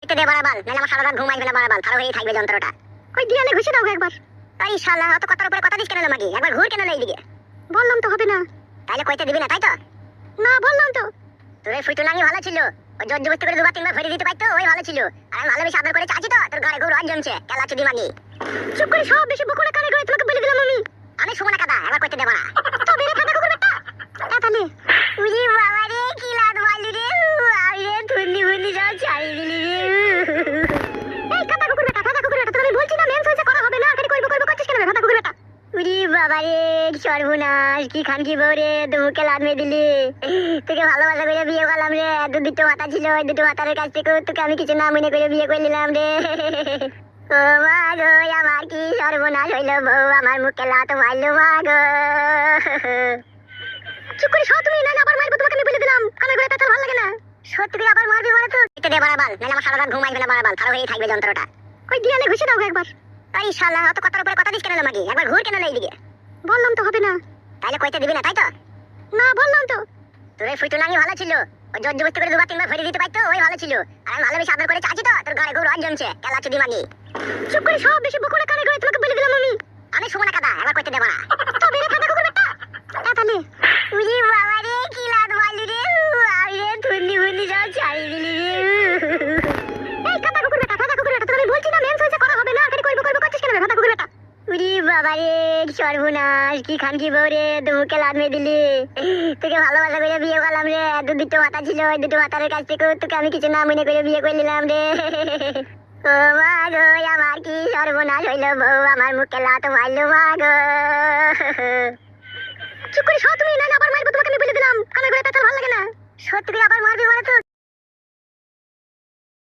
এতে দে বাড়াবাল, নাহলে আমার সারা রাত ঘুম আসবে না বাড়াবাল, ভালো হয়েই থাকবে যন্ত্রটা। ওই দিয়ালে ঘুষে দাও একবার। এই শালা অত কথার উপরে কথা দিস কেন মাগি, একবার ঘুর কেন এইদিকে। বললাম তো হবে না। তাহলে কইতে দিবি না তাই তো? না বললাম তো। তোর এই ফুটু নাঙ্গি ভালো ছিল, ওই জোর জবরদস্তি করে দুবার তিনবার ভরে দিতে পারতো, ওই ভালো ছিল। আর আমি ভালোবেসে আদর করে চাচ্ছি তো, তোর গাড়ে গরু আর জমছে কেলা চুদি মাগি। চুপ করে সব বেশি বকুনা কানে করে তোকে বলে দিলাম আমি সুমনা কাদা, একবার কইতে দেব না। তো বেরে ফাটা কুকুর বেটা তাহলে উজি বাবা রে কি লাদ মারলি রে, আরে ধুন্নি ভুন্নি সব ছাড়ি দিলি রে। এই কাদা কুকুর বেটা, ফাটা কুকুর বেটা, তোর আমি বলছি না মেন্স হইছে করা হবে না, খালি করব করছিস কেন রে ফাটা কুকুর বেটা। উজি বাবা রে সর্বনাশ, কি খান কি বউরে দুমুকে লাদ মে দিলি। তোকে ভালোবাসা করে বিয়ে করলাম রে, দুটো মাথা ছিল, ওই দুটো মাথার কাছ থেকে তোকে আমি কিছু না মনে করে বিয়ে করে নিলাম রে। ও মা গো আমার কি সর্বনাশ হইল, বউ আমার মুখে লাত মারলো মা গো। চুপ করে সব তুমি, নাহলে আবার মারবো তোমাকে, আমি বলে দিলাম কানে করে কথা ভালো লাগে না। সত্যি করে আবার মারবি মানে তো এতে দে বাড়াবাল, নাহলে আমার সারা রাত ঘুম আসবে না বাড়াবাল, ভালো হয়েই থাকবে যন্ত্রটা। ওই দিয়ালে ঘুষে দাও একবার। এই শালা অত কথার উপরে কথা দিস কেন মাগি, একবার ঘুর কেন এইদিকে। বললাম তো হবে না। তাহলে কইতে দিবি না তাই তো? না বললাম তো। তোর এই ফুটু নাঙ্গি ভালো ছিল, ওই জোর জবরদস্তি করে দুবার তিনবার ভরে দিতে পারতো, ওই ভালো ছিল। আর আমি ভালোবেসে আদর করে চাচ্ছি তো, তোর গাড়ে গরু আর জমছে কেলা চুদি মাগি। চুপ করে সব বেশি বকুনা কানে করে তোকে বলে দিলাম আমি সুমনা কাদা, একবার কইতে দেব না। তো বেরে ফাটা কুকুর বেটা তাহলে উজি বাবা রে কি লাদ মারলি রে, আরে ধুন্নি ভুন্নি সব ছাড়ি দিলি রে। এই কাদা কুকুর বেটা, ফাটা কুকুর বেটা, তোর আমি বলছি না মেন্স হইছে করা হবে না, খালি করব করছিস কেন রে ফাটা কুকুর বেটা। উজি বাবা রে সর্বনাশ, কি খান কি বউরে দুমুকে লাদ মে দিলি। তোকে ভালোবাসা করে বিয়ে করলাম রে, দুটো মাথা ছিল, ওই দুটো মাথার কাছ থেকে তোকে আমি কিছু না মনে করে বিয়ে করে নিলাম রে। ও মা গো আমার কি সর্বনাশ হইল, বউ আমার মুখে লাত মারলো মা গো। চুপ করে সব তুমি, নাহলে আবার মারবো তোমাকে, আমি বলে দিলাম কানে করে কথা ভালো লাগে না। সত্যি করে আবার মারবি মানে তো